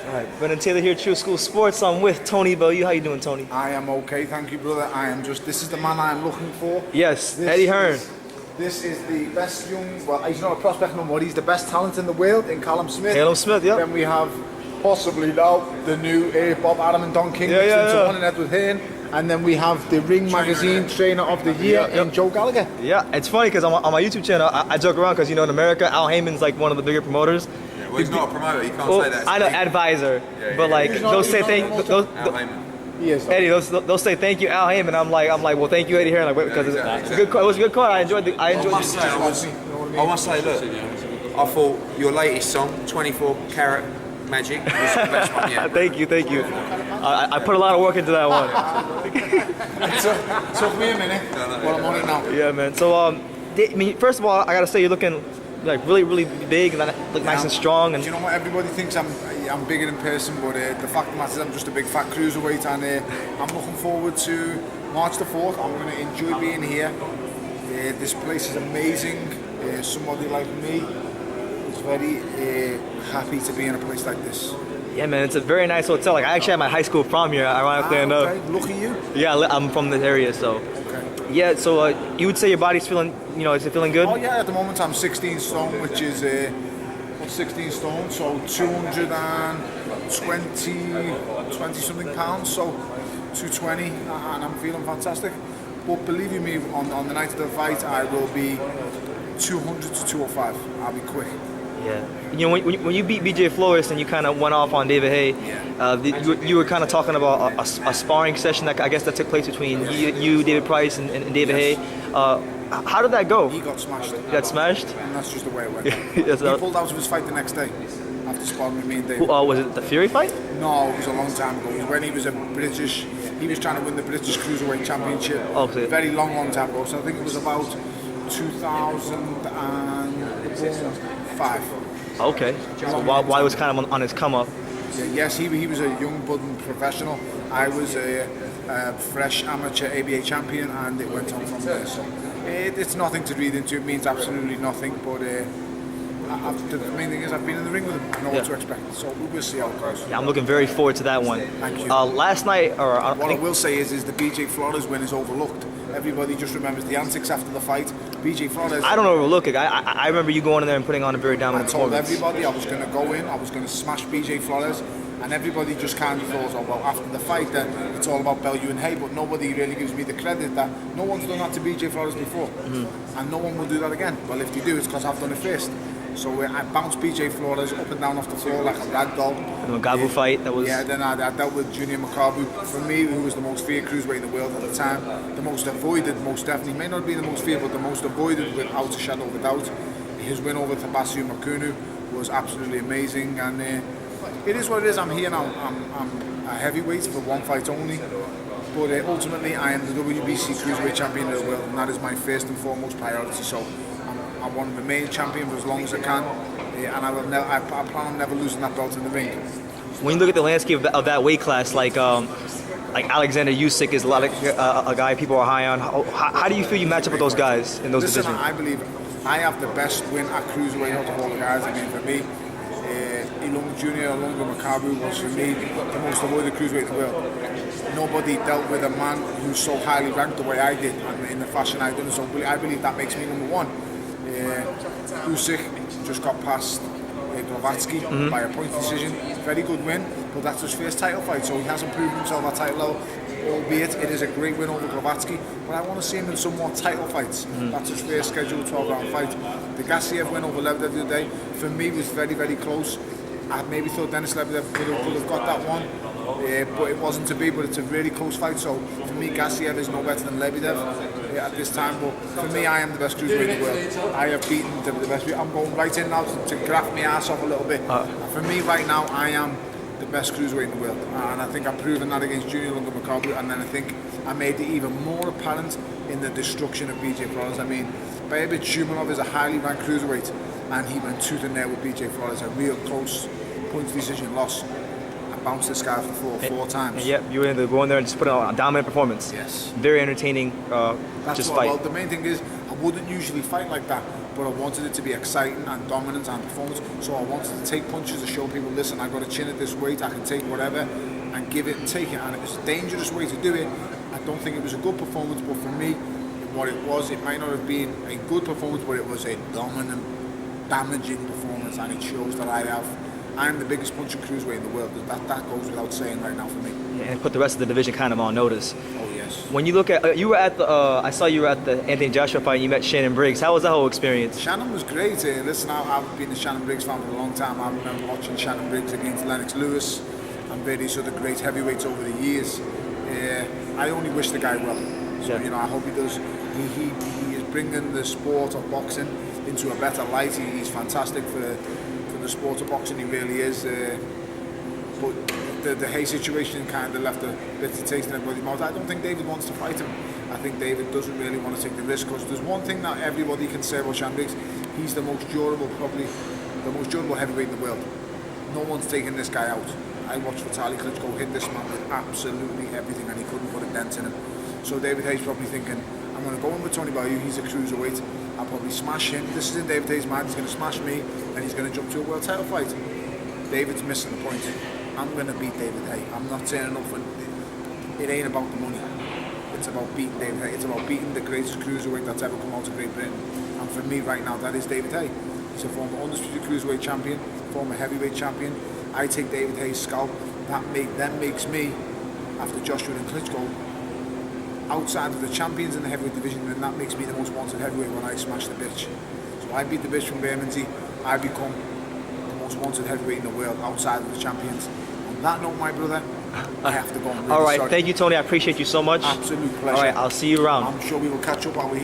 All right, Brendan Taylor here, True School Sports. I'm with Tony Bellew. How you doing, Tony? I am okay, thank you, brother. This is the man I am looking for. Yes, Eddie Hearn. This is the best young, well, he's not a prospect no more, he's the best talent in the world in Callum Smith. Callum Smith, yeah. Then we have possibly now the new Bob Adam and Don King into one and Edward Hearn. And then we have the Ring Magazine Trainer of the Year in Joe Gallagher. Yeah, it's funny because on my YouTube channel, I joke around because, you know, in America, Al Heyman's like one of the bigger promoters. Yeah, well, he's not a promoter, you can't say that. I know, advisor. But like, they'll say thank you. Al Heyman. Eddie, they'll say thank you, Al Heyman. I'm like, well, thank you, Eddie Hearn. Like, because it's a good call. It was a good call. I enjoyed it. I must say, look, I thought your latest song, 24 Karat Magic, was the best one yet. Thank you. I put a lot of work into that one. It took me a minute, but I'm on it now. Yeah, man. So, I mean, first of all, I gotta say you're looking like really big and look nice and strong. And do you know what? Everybody thinks I'm bigger in person, but the fact of the matter is I'm just a big fat cruiserweight, and I'm looking forward to March the 4th. I'm going to enjoy being here. This place is amazing. Somebody like me is very happy to be in a place like this. Yeah, man, it's a very nice hotel. Like, I actually had my high school prom here, ironically enough. Okay. Look at you. Yeah, I'm from this area, so. Okay. Yeah, so you would say your body's feeling, you know, is it feeling good? Oh yeah, at the moment I'm 16 stone, which is 16 stone, so 220 something pounds, so 220, and I'm feeling fantastic. But believe you me, on the night of the fight, I will be 200 to 205. I'll be quick. Yeah. You know, when you beat BJ Flores and you kind of went off on David Haye, you were kind of talking about a sparring session that I guess that took place between you David Price, and David Haye. How did that go? He got smashed. He got smashed? And that's just the way it went. Yes, he pulled out of his fight the next day after sparring with me and David. Was it the Fury fight? No, it was a long time ago. It was when he was he was trying to win the British Cruiserweight Championship. Okay. Very long time ago. So I think it was about 2005. Okay. So while he was kind of on his come up. Yes, he was a young budding professional. I was a fresh amateur ABA champion, and it went on from there. So it's nothing to read into. It means absolutely nothing. But the main thing is I've been in the ring with him. I know what to expect. So we will see how it goes. Yeah, I'm looking very forward to that one. Thank you. Last night, what I will say is the BJ Flores win is overlooked. Everybody just remembers the antics after the fight. BJ Flores. I don't overlook it. I remember you going in there and putting on a very dominant performance. I told everybody I was going to go in, I was going to smash BJ Flores, and everybody just kind of thought, oh well, after the fight then it's all about Bellew and Haye, but nobody really gives me the credit that no one's done that to BJ Flores before, and no one will do that again. Well, if they do, it's because I've done it first. So I bounced BJ Flores up and down off the floor like a rag doll. The Magabu fight, that was... Yeah, then I dealt with Junior Makabu. For me, who was the most feared cruiserweight in the world at the time, the most avoided, most definitely, may not be the most feared, but the most avoided without a shadow of a doubt. His win over Tabasu Makunu was absolutely amazing, and it is what it is. I'm here now. I'm a heavyweight for one fight only, but ultimately I am the WBC Cruiserweight Champion of the world, and that is my first and foremost priority. So I want to remain champion for as long as I can, and I plan on never losing that belt in the ring. When you look at the landscape of that weight class, like Oleksandr Usyk is a guy people are high on. How do you feel you match up with those guys in those divisions? I believe I have the best win at cruiserweight out of all the guys. I mean, for me, Junior Makabu was for me the most avoided cruiserweight in the world. Nobody dealt with a man who's so highly ranked the way I did, and in the fashion I did. So I believe that makes me number one. Usyk just got past Glavatsky by a point decision. Very good win, but that's his first title fight, so he hasn't proven himself at title level, albeit it is a great win over Glavatsky, but I want to see him in some more title fights. That's his first scheduled 12-round fight. The Gassiev win over Lebedev the other day, for me, was very close. I maybe thought Denis Lebedev could have got that one, but it wasn't to be, but it's a really close fight, so for me, Gassiev is no better than Lebedev at this time, but for me, I am the best cruiserweight in the world. I have beaten the best. I'm going right in now to graft my ass off a little bit. For me, right now, I am the best cruiserweight in the world, and I think I've proven that against Junior Makabu, and then I think I made it even more apparent in the destruction of BJ Flores. I mean, Bellew is a highly ranked cruiserweight, and he went tooth and nail with BJ Flores, a real close point decision loss. Bounced this guy for four times. Yeah, you were able to go in there and just put on a dominant performance. Yes. Very entertaining That's just what, fight. well, the main thing is, I wouldn't usually fight like that, but I wanted it to be exciting and dominant and performance. So I wanted to take punches to show people, listen, I got a chin at this weight, I can take whatever and give it and take it. And it was a dangerous way to do it. I don't think it was a good performance, but for me, what it was, it might not have been a good performance, but it was a dominant, damaging performance, and it shows that I'm the biggest puncher cruiserweight in the world. That goes without saying right now for me. And put the rest of the division kind of on notice. Oh yes. When you look at, you were at the, I saw you were at the Anthony Joshua fight and you met Shannon Briggs. How was that whole experience? Shannon was great. Listen, I've been a Shannon Briggs fan for a long time. I remember watching Shannon Briggs against Lennox Lewis and various other great heavyweights over the years. I only wish the guy well. So, Yeah. you know, I hope he does. He is bringing the sport of boxing into a better light. He's fantastic for the sport of boxing. He really is. But the Haye situation kind of left a bitter taste in everybody's mouth. I don't think David wants to fight him. I think David doesn't really want to take the risk, because there's one thing that everybody can say about Shannon Briggs: he's the most durable, probably the most durable heavyweight in the world. No one's taking this guy out. I watched Vitaly Klitschko hit this man with absolutely everything, and he couldn't put a dent in him. So David Haye's probably thinking, I'm going to go in with Tony Bellew, he's a cruiserweight, I'll probably smash him. This is in David Haye's mind, he's going to smash me, and he's going to jump to a world title fight. David's missing the point. I'm going to beat David Haye. I'm not turning up for it. Ain't about the money. It's about beating David Haye. It's about beating the greatest cruiserweight that's ever come out of Great Britain. And for me right now, that is David Haye. He's a former undisputed cruiserweight champion, former heavyweight champion. I take David Haye's scalp. That makes me, after Joshua and Klitschko, outside of the champions in the heavyweight division, then that makes me the most wanted heavyweight when I smash the bitch. So I beat the bitch from Bermondsey. I become the most wanted heavyweight in the world outside of the champions. On that note, my brother, I have to go. I'm really All right, sorry. thank you, Tony. I appreciate you so much. Absolute pleasure. All right, I'll see you around. I'm sure we will catch up while we